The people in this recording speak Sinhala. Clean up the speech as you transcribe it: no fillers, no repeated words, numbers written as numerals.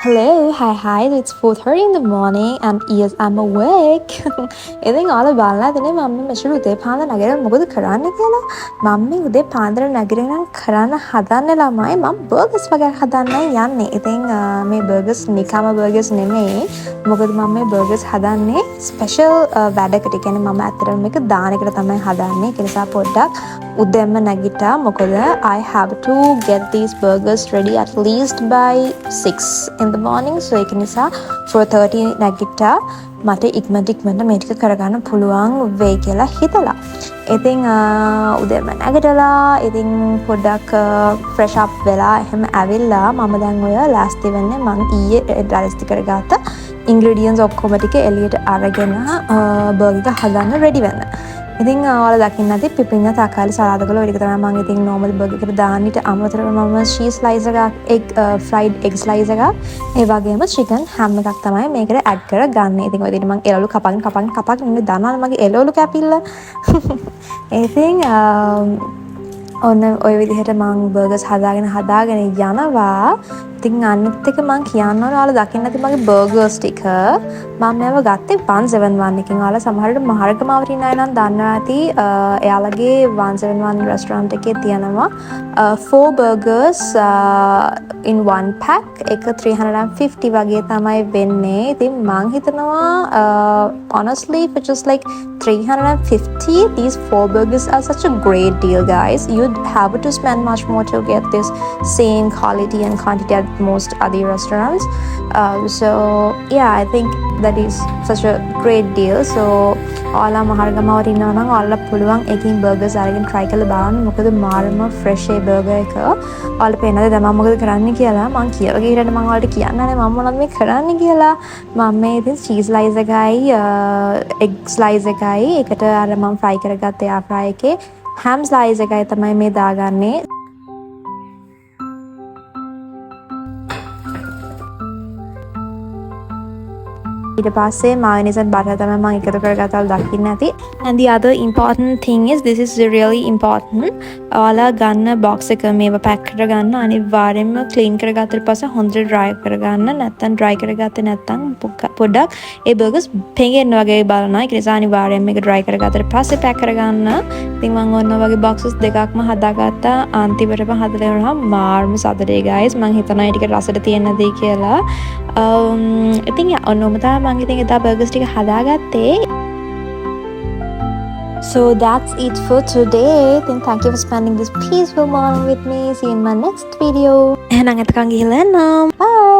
Hello, hi, it's 4:30 in the morning and yes, I'm awake. ඉතින් ඔයාලා බලලා දෙනේ මම මෙච්චර උදේ පාන්දර නැගිටින මොකද කරන්න කියලා. මම මේ උදේ පාන්දර නැගිටින කරන්න හදන්නේ ළමයි මම බර්ගර්ස් වගේ හදන්නයි යන්නේ. ඉතින් මේ බර්ගර්ස් නිකම්ම බර්ගර්ස් නෙමෙයි. මොකද මම මේ බර්ගර්ස් හදන්නේ ස්පෙෂල් වැඩකට. කියන්නේ මම ඇත්තටම මේක දානෙකට තමයි හදන්නේ. ඒ නිසා පොඩ්ඩක් උදේම නැගිට්ටා. මොකද I have to get these burgers ready at least by 6 in the morning. So ඒක නිසා 4:30 නැගිට්ටා. මට ඉක්මනට මේ ටික කරගන්න පුළුවන් වෙයි කියලා හිතලා. ඉතින් උදේම නැගිටලා ඉතින් පොඩ්ඩක් fresh up වෙලා එහෙම ඇවිල්ලා මම දැන් ඔය last වෙන්නේ මම ඊයේ ලැස්ති කරගත්ත ingredients ඔක්කොම ටික එළියට අරගෙන බර්ගර් එක හදන්න ready වෙන්න. ඉතින් ඔයාලා දකින්න ඇති පිපිඤ්ඤා තකාලි සලාද කළා. ඒක තමයි මම ඉතින් normal burger එකට දාන්න ඊට අමතරව මම cheese slice එකක් fried egg slice එකක් ඒ වගේම chicken ham එකක් තමයි මේකට add කරගන්නේ. ඉතින් ඔය විදිහට මම එළවලු කපන් ඉන්න දානවා මගේ එළවලු කැපිල්ල. ඉතින් ඔන්න ඔය විදිහට මම බර්ගර්ස් හදාගෙන යනවා. ඉතින් අනිත් එක මම කියන්න ඕන ඔයාලා දකින්න ඇති මගේ බර්ගර්ස් ටික මම මේව ගත්තේ 171 එකකින්. ඔයාලා සමහරවිට මහරගමාවට ඉන්න අය නම් දන්නවා ඇති එයාලගේ 171 restaurant එකේ තියෙනවා 4 burgers in one pack එක 350 වගේ තමයි වෙන්නේ. ඉතින් මං හිතනවා honestly for just like 350 these 4 burgers are such a great deal guys. You'd have to spend much more to get this same quality and quantity at most other restaurants. So yeah, I think that is such a great deal. So ඔයාලා මහරගමාවට ඉන්නවා නම් ඔයාලා පුළුවන් එකකින් බර්ගර්ස් අරගෙන try කරලා බලන්න. මොකද මාරම fresh ඒ බර්ගර් එක. ඔයාලා පේනද දැන් මම මොකද කරන්නේ කියලා? මම කියලා ගිහින් මම ඔයාලට කියන්න නැහැ මම මොනවද මේ කරන්නේ කියලා. මම මේ ඉතින් cheese slice එකයි egg slice එකයි එකට අර මම fry කරගත්ත air fry එකේ ham slice එකයි තමයි මේ දාගන්නේ. ඊට පස්සේ mayonnaise and butter තමයි මම එකතු කරගත්තා දකින්න ඇති. And the other important thing is this is really important. ඔයාලා ගන්න box එක මේව pack කරගන්න අනිවාර්යයෙන්ම clean කරගත්තට පස්සේ හොඳට dry කරගන්න. නැත්තම් dry කරගත්තේ නැත්තම් පොඩ්ඩක් ඒ burgers පෙඟෙන්න වගේ බලනවා. ඒක නිසා අනිවාර්යයෙන්ම මේක dry කරගත්තට පස්සේ pack කරගන්න. ඉතින් මම ඔන්න වගේ boxes දෙකක්ම හදාගත්තා. අන්තිමටම හදලා ඉවරනවා මාර්ම සතුටුයි guys. මම හිතනවා මේ ටික රසට තියෙන්නද කියලා. ඉතින් ඔන්නම තමයි මම ඉතින් එදා බර්ගර්ස් ටික හදාගත්තේ. So that's it for today. Then thank you for spending this peaceful morning with me. See you in my next video. එහෙනම් එතකන් ගිහලා එන්නම්. Bye.